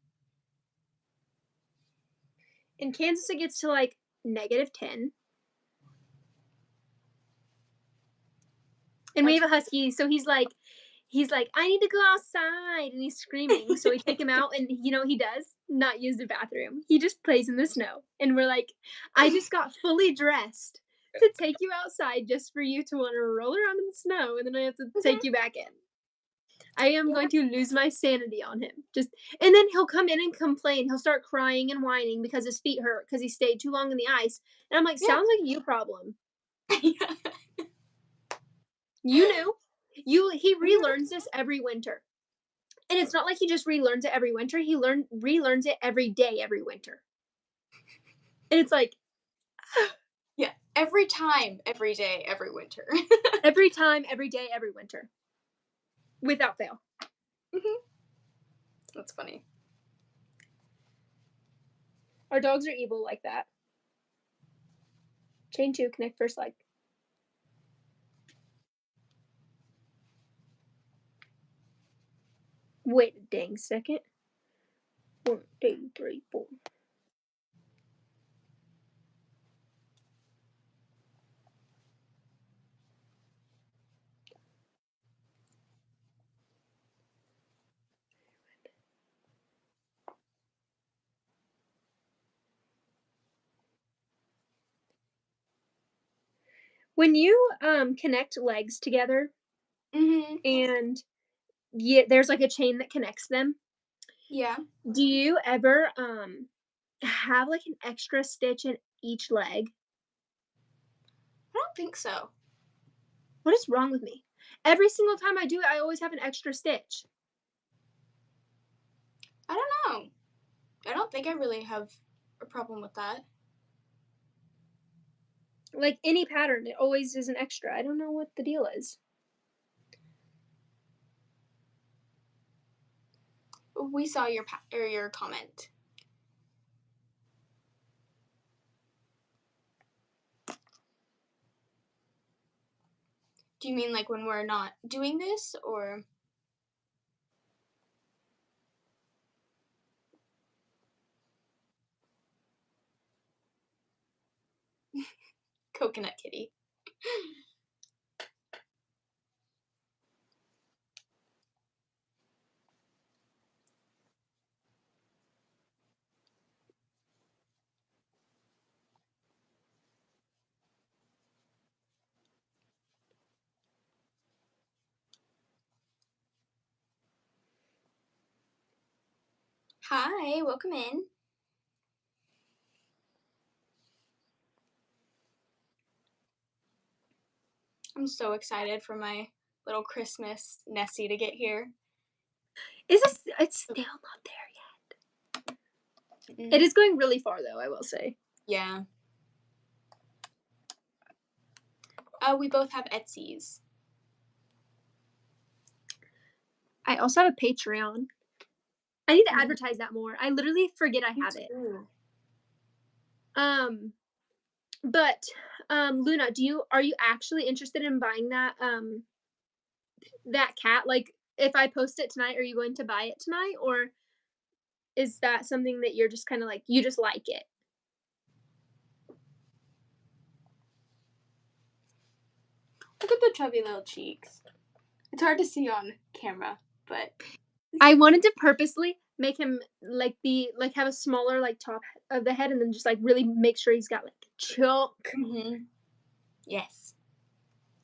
In Kansas, it gets to, like, -10, and we That's have a husky, so he's like, "I need to go outside," and he's screaming, so we take him out, and you know what he does? Not use the bathroom. He just plays in the snow, and we're like, "I just got fully dressed to take you outside just for you to wanna roll around in the snow, and then I have to take Mhm. you back in." I am Yeah, going to lose my sanity on him. Just and then he'll come in and complain. He'll start crying and whining because his feet hurt because he stayed too long in the ice. And I'm like, yeah. sounds like a you problem. Yeah. You knew. He Mhm. relearns this every winter. And it's not like he just relearns it every winter. He relearns it every day, every winter. And it's like Yeah, every time, every day, every winter. every time, every day, every winter. Without fail. Mhm. That's funny. Our dogs are evil like that. Chain two, connect first leg. Wait a dang second. 1, 2, 3, 4. When you connect legs together Mhm. and there's like a chain that connects them, Yeah. do you ever have like an extra stitch in each leg? I don't think so. What is wrong with me? Every single time I do it, I always have an extra stitch. I don't know. I don't think I really have a problem with that. Like any pattern, it always is an extra. I don't know what the deal is. We saw your comment. Do you mean like when we're not doing this or coconut kitty? Hi, welcome in. I'm so excited for my little Christmas Nessie to get here. It's still not there yet. Mm, It is going really far though, I will say. yeah. We both have Etsy's. I also have a Patreon. I need to Mhm. advertise that more. I literally forget I Me have it. too. Um But, Luna, are you actually interested in buying that cat? Like, if I post it tonight, are you going to buy it tonight, or is that something that you're just kinda like you just like it? Look at the chubby little cheeks. It's hard to see on camera, but I wanted to purposely make him like be like have a smaller like top of the head and then just like really make sure he's got like the chunk. Mhm. Yes.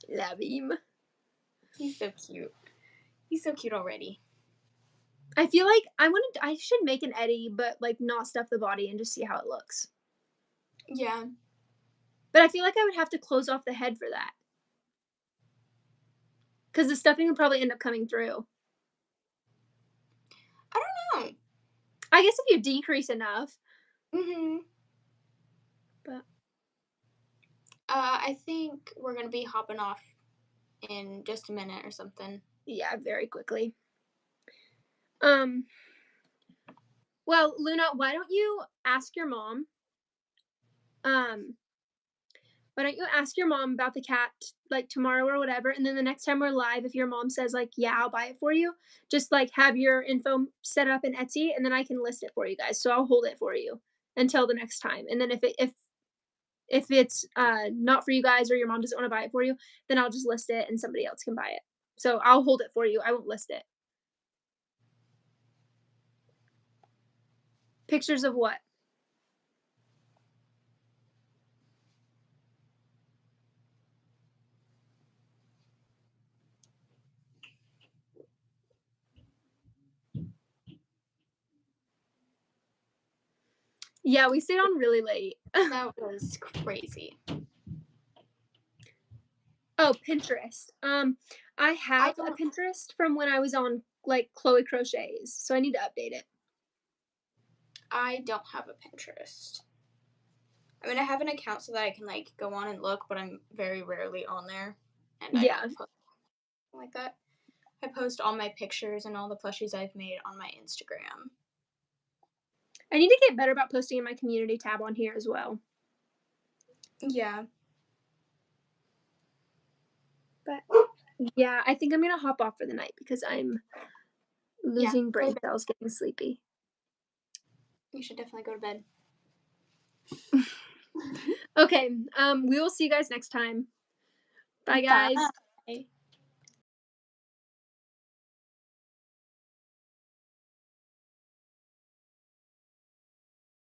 Love him. He's so cute. He's so cute already. I feel like I should make an Eddie, but like not stuff the body and just see how it looks. Yeah. But I feel like I would have to close off the head for that because the stuffing would probably end up coming through. I don't know. I guess if you decrease enough, Mhm. but I think we're gonna be hopping off in just a minute or something. yeah, very quickly. Um, well, Luna, um, why don't you ask your mom about the cat like tomorrow or whatever, and then the next time we're live, if your mom says like, "Yeah, I'll buy it for you," just like have your info set up in Etsy, and then I can list it for you guys. So I'll hold it for you until the next time, and then if it's not for you guys or your mom doesn't want to buy it for you, then I'll just list it and somebody else can buy it. So I'll hold it for you. I won't list it. Pictures of what? Yeah, we stayed on really late. That was crazy. Oh, Pinterest. I I have a don't Pinterest from when I was on like Chloe Crochets, so I need to update it. I don't have a Pinterest. I mean, I have an account so that I can like go on and look, but I'm very rarely on there, and I Yeah, don't post like that. I post all my pictures and all the plushies I've made on my Instagram. I need to get better about posting in my community tab on here as well. Yeah. But yeah, I think I'm gonna hop off for the night because I'm Yeah. losing Go to brain bed. cells, getting sleepy. You should definitely go to bed. Okay, we will see you guys next time. Bye, guys. Bye.